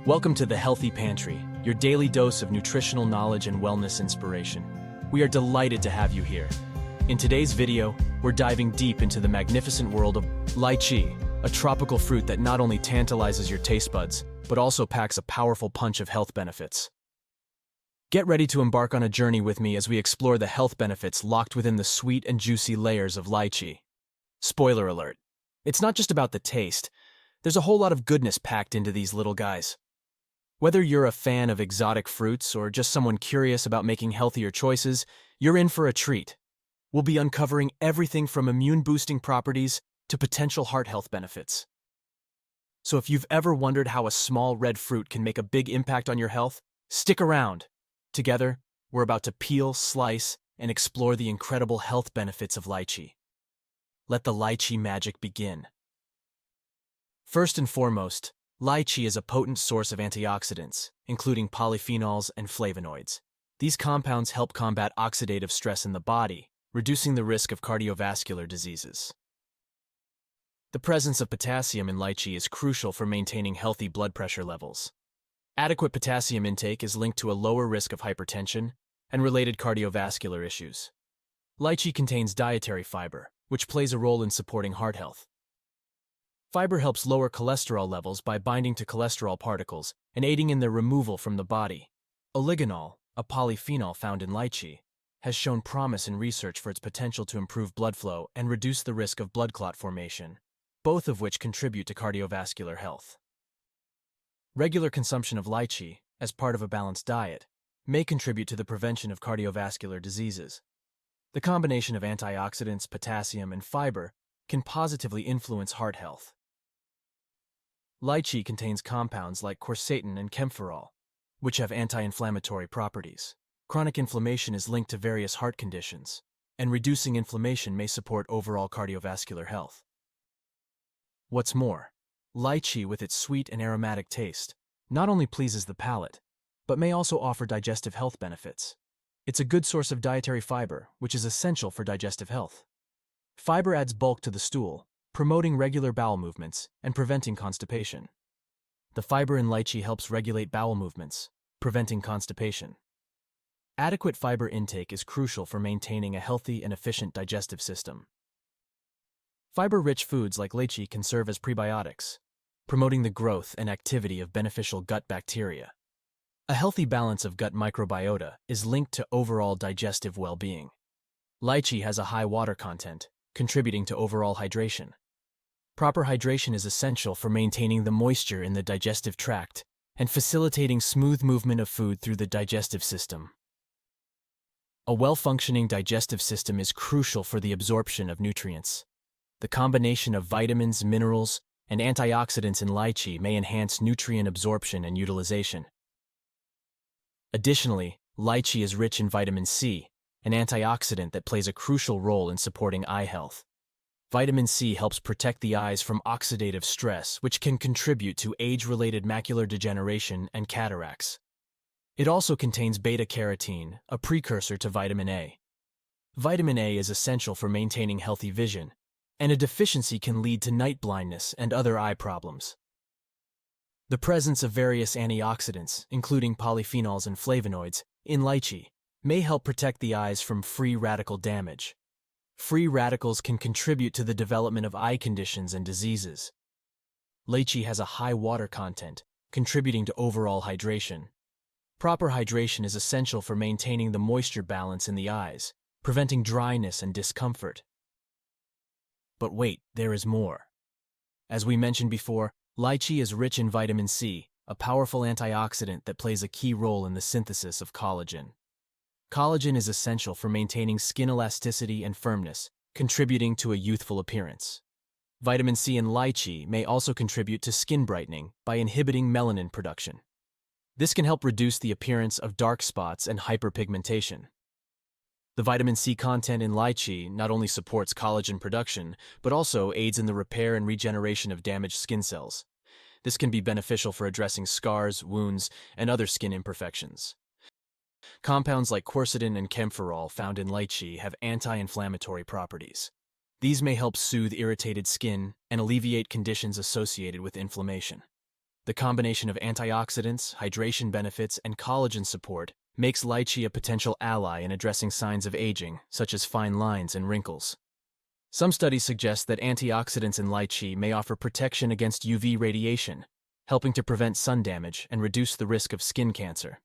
Welcome to the Healthy Pantry, your daily dose of nutritional knowledge and wellness inspiration. We are delighted to have you here. In today's video, we're diving deep into the magnificent world of lychee, a tropical fruit that not only tantalizes your taste buds, but also packs a powerful punch of health benefits. Get ready to embark on a journey with me as we explore the health benefits locked within the sweet and juicy layers of lychee. Spoiler alert, it's not just about the taste. There's a whole lot of goodness packed into these little guys. Whether you're a fan of exotic fruits or just someone curious about making healthier choices, you're in for a treat. We'll be uncovering everything from immune-boosting properties to potential heart health benefits. So if you've ever wondered how a small red fruit can make a big impact on your health, stick around. Together, we're about to peel, slice, and explore the incredible health benefits of lychee. Let the lychee magic begin. First and foremost, lychee is a potent source of antioxidants, including polyphenols and flavonoids. These compounds help combat oxidative stress in the body, reducing the risk of cardiovascular diseases. The presence of potassium in lychee is crucial for maintaining healthy blood pressure levels. Adequate potassium intake is linked to a lower risk of hypertension and related cardiovascular issues. Lychee contains dietary fiber, which plays a role in supporting heart health. Fiber helps lower cholesterol levels by binding to cholesterol particles and aiding in their removal from the body. Oligonol, a polyphenol found in lychee, has shown promise in research for its potential to improve blood flow and reduce the risk of blood clot formation, both of which contribute to cardiovascular health. Regular consumption of lychee, as part of a balanced diet, may contribute to the prevention of cardiovascular diseases. The combination of antioxidants, potassium, and fiber can positively influence heart health. Lychee contains compounds like quercetin and camphorol, which have anti-inflammatory properties. Chronic inflammation is linked to various heart conditions, and reducing inflammation may support overall cardiovascular health. What's more, lychee, with its sweet and aromatic taste, not only pleases the palate, but may also offer digestive health benefits. It's a good source of dietary fiber, which is essential for digestive health. Fiber adds bulk to the stool, promoting regular bowel movements and preventing constipation. The fiber in lychee helps regulate bowel movements, preventing constipation. Adequate fiber intake is crucial for maintaining a healthy and efficient digestive system. Fiber-rich foods like lychee can serve as prebiotics, promoting the growth and activity of beneficial gut bacteria. A healthy balance of gut microbiota is linked to overall digestive well-being. Lychee has a high water content, contributing to overall hydration. Proper hydration is essential for maintaining the moisture in the digestive tract and facilitating smooth movement of food through the digestive system. A well-functioning digestive system is crucial for the absorption of nutrients. The combination of vitamins, minerals, and antioxidants in lychee may enhance nutrient absorption and utilization. Additionally, lychee is rich in vitamin C, an antioxidant that plays a crucial role in supporting eye health. Vitamin C helps protect the eyes from oxidative stress, which can contribute to age-related macular degeneration and cataracts. It also contains beta-carotene, a precursor to vitamin A. Vitamin A is essential for maintaining healthy vision, and a deficiency can lead to night blindness and other eye problems. The presence of various antioxidants, including polyphenols and flavonoids, in lychee may help protect the eyes from free radical damage. Free radicals can contribute to the development of eye conditions and diseases. Lychee has a high water content, contributing to overall hydration. Proper hydration is essential for maintaining the moisture balance in the eyes, preventing dryness and discomfort. But wait, there is more. As we mentioned before, lychee is rich in vitamin C, a powerful antioxidant that plays a key role in the synthesis of collagen. Collagen is essential for maintaining skin elasticity and firmness, contributing to a youthful appearance. Vitamin C in lychee may also contribute to skin brightening by inhibiting melanin production. This can help reduce the appearance of dark spots and hyperpigmentation. The vitamin C content in lychee not only supports collagen production, but also aids in the repair and regeneration of damaged skin cells. This can be beneficial for addressing scars, wounds, and other skin imperfections. Compounds like quercetin and camphorol found in lychee have anti-inflammatory properties. These may help soothe irritated skin and alleviate conditions associated with inflammation. The combination of antioxidants, hydration benefits, and collagen support makes lychee a potential ally in addressing signs of aging, such as fine lines and wrinkles. Some studies suggest that antioxidants in lychee may offer protection against UV radiation, helping to prevent sun damage and reduce the risk of skin cancer.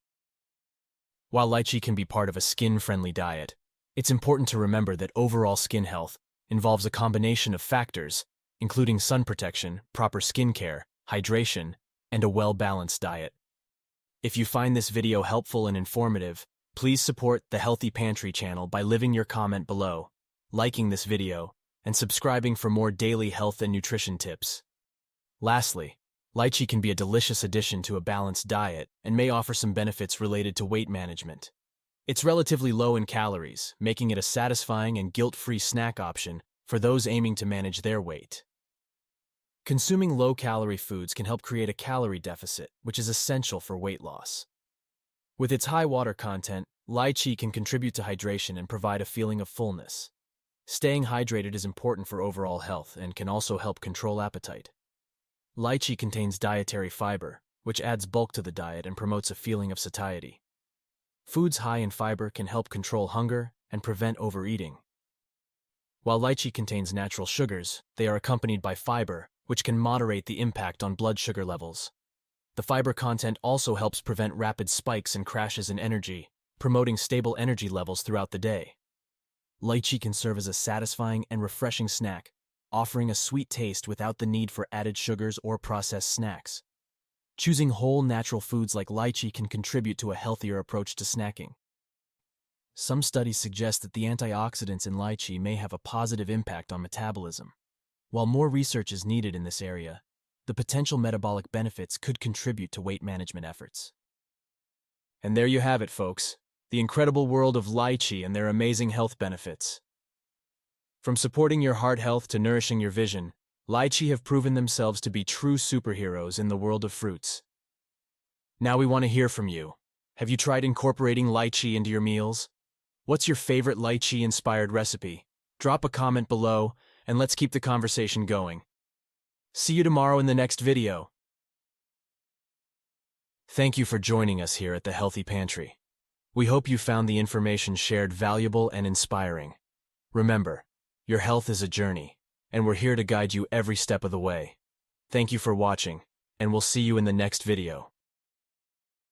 While lychee can be part of a skin-friendly diet, it's important to remember that overall skin health involves a combination of factors, including sun protection, proper skincare, hydration, and a well-balanced diet. If you find this video helpful and informative, please support the Healthy Pantry channel by leaving your comment below, liking this video, and subscribing for more daily health and nutrition tips. Lastly, lychee can be a delicious addition to a balanced diet and may offer some benefits related to weight management. It's relatively low in calories, making it a satisfying and guilt-free snack option for those aiming to manage their weight. Consuming low-calorie foods can help create a calorie deficit, which is essential for weight loss. With its high water content, lychee can contribute to hydration and provide a feeling of fullness. Staying hydrated is important for overall health and can also help control appetite. Lychee contains dietary fiber, which adds bulk to the diet and promotes a feeling of satiety. Foods high in fiber can help control hunger and prevent overeating. While lychee contains natural sugars, they are accompanied by fiber, which can moderate the impact on blood sugar levels. The fiber content also helps prevent rapid spikes and crashes in energy, promoting stable energy levels throughout the day. Lychee can serve as a satisfying and refreshing snack, offering a sweet taste without the need for added sugars or processed snacks. Choosing whole natural foods like lychee can contribute to a healthier approach to snacking. Some studies suggest that the antioxidants in lychee may have a positive impact on metabolism. While more research is needed in this area, the potential metabolic benefits could contribute to weight management efforts. And there you have it, folks, the incredible world of lychee and their amazing health benefits. From supporting your heart health to nourishing your vision, lychee have proven themselves to be true superheroes in the world of fruits. Now we want to hear from you. Have you tried incorporating lychee into your meals? What's your favorite lychee-inspired recipe? Drop a comment below, and let's keep the conversation going. See you tomorrow in the next video. Thank you for joining us here at the Healthy Pantry. We hope you found the information shared valuable and inspiring. Remember, your health is a journey, and we're here to guide you every step of the way. Thank you for watching, and we'll see you in the next video.